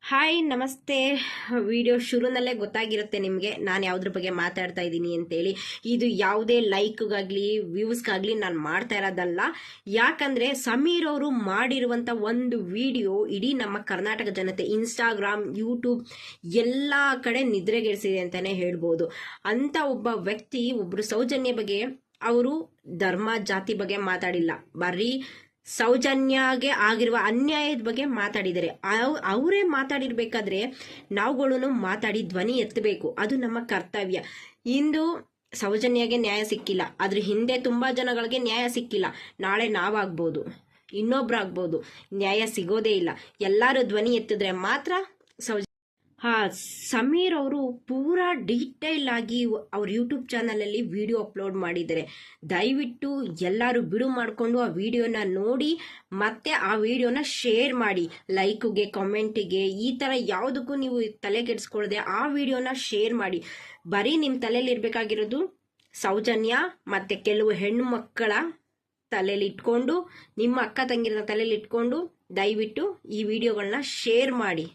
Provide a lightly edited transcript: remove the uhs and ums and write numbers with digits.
Hi ನಮಸ್ತೆ. Video ಶುರುನಲ್ಲೇ ಗೊತ್ತಾಗಿರುತ್ತೆ ನಿಮಗೆ ನಾನು ಯಾವುದ್ರ ಬಗ್ಗೆ ಮಾತಾಡ್ತಾ ಇದ್ದೀನಿ ಅಂತೇಳಿ. ಇದು ಯಾವುದೇ ಲೈಕ್ಗಾಗಲಿ ವ್ಯೂಸ್ಗಾಗಲಿ ನಾನು ಮಾಡ್ತಾ ಇರೋದಲ್ಲ. ಯಾಕಂದರೆ ಸಮೀರ್ ಅವರು ಮಾಡಿರುವಂಥ ಒಂದು ವಿಡಿಯೋ ಇಡೀ ನಮ್ಮ ಕರ್ನಾಟಕ ಜನತೆ ಇನ್ಸ್ಟಾಗ್ರಾಮ್ ಯೂಟ್ಯೂಬ್ ಎಲ್ಲ ಕಡೆ ನಿದ್ರೆಗೆಡಿಸಿದೆ ಅಂತಲೇ ಹೇಳ್ಬೋದು. ಅಂಥ ಒಬ್ಬ ವ್ಯಕ್ತಿ ಒಬ್ಬರು ಸೌಜನ್ಯ ಬಗ್ಗೆ ಅವರು ಧರ್ಮ ಜಾತಿ ಬಗ್ಗೆ ಮಾತಾಡಿಲ್ಲ, ಬರೀ ಸೌಜನ್ಯಗೆ ಆಗಿರುವ ಅನ್ಯಾಯದ ಬಗ್ಗೆ ಮಾತಾಡಿದ್ದಾರೆ. ಅವರೇ ಮಾತಾಡಿರ್ಬೇಕಾದ್ರೆ ನಾವುಗಳನ್ನು ಮಾತಾಡಿ ಧ್ವನಿ ಎತ್ತಬೇಕು, ಅದು ನಮ್ಮ ಕರ್ತವ್ಯ. ಇಂದು ಸೌಜನ್ಯಗೆ ನ್ಯಾಯ ಸಿಕ್ಕಿಲ್ಲ, ಅದ್ರ ಹಿಂದೆ ತುಂಬಾ ಜನಗಳಿಗೆ ನ್ಯಾಯ ಸಿಕ್ಕಿಲ್ಲ. ನಾಳೆ ನಾವಾಗ್ಬೋದು, ಇನ್ನೊಬ್ರಾಗ್ಬೋದು, ನ್ಯಾಯ ಸಿಗೋದೇ ಇಲ್ಲ. ಎಲ್ಲರೂ ಧ್ವನಿ ಎತ್ತಿದ್ರೆ ಮಾತ್ರ ಸಮೀರ್ ಅವರು ಪೂರಾ ಡೀಟೇಲ್ ಆಗಿ ಅವ್ರ ಯೂಟ್ಯೂಬ್ ಚಾನಲಲ್ಲಿ ವಿಡಿಯೋ ಅಪ್ಲೋಡ್ ಮಾಡಿದ್ದಾರೆ. ದಯವಿಟ್ಟು ಎಲ್ಲರೂ ಬಿಡು ಮಾಡಿಕೊಂಡು ಆ ವಿಡಿಯೋನ ನೋಡಿ ಮತ್ತೆ ಆ ವಿಡಿಯೋನ ಶೇರ್ ಮಾಡಿ. ಲೈಕ್ಗೆ ಕಮೆಂಟಿಗೆ ಈ ಥರ ಯಾವುದಕ್ಕೂ ನೀವು ತಲೆಗೆಡಿಸ್ಕೊಳ್ಳದೆ ಆ ವಿಡಿಯೋನ ಶೇರ್ ಮಾಡಿ. ಬರೀ ನಿಮ್ಮ ತಲೆಯಲ್ಲಿ ಇರಬೇಕಾಗಿರೋದು ಸೌಜನ್ಯ ಮತ್ತೆ ಕೆಲವು ಹೆಣ್ಣು ಮಕ್ಕಳ ತಲೆಯಲ್ಲಿ ಇಟ್ಕೊಂಡು, ನಿಮ್ಮ ಅಕ್ಕ ತಂಗಿರ ತಲೆಯಲ್ಲಿ ಇಟ್ಕೊಂಡು ದಯವಿಟ್ಟು ಈ ವಿಡಿಯೋಗಳನ್ನ ಶೇರ್ ಮಾಡಿ.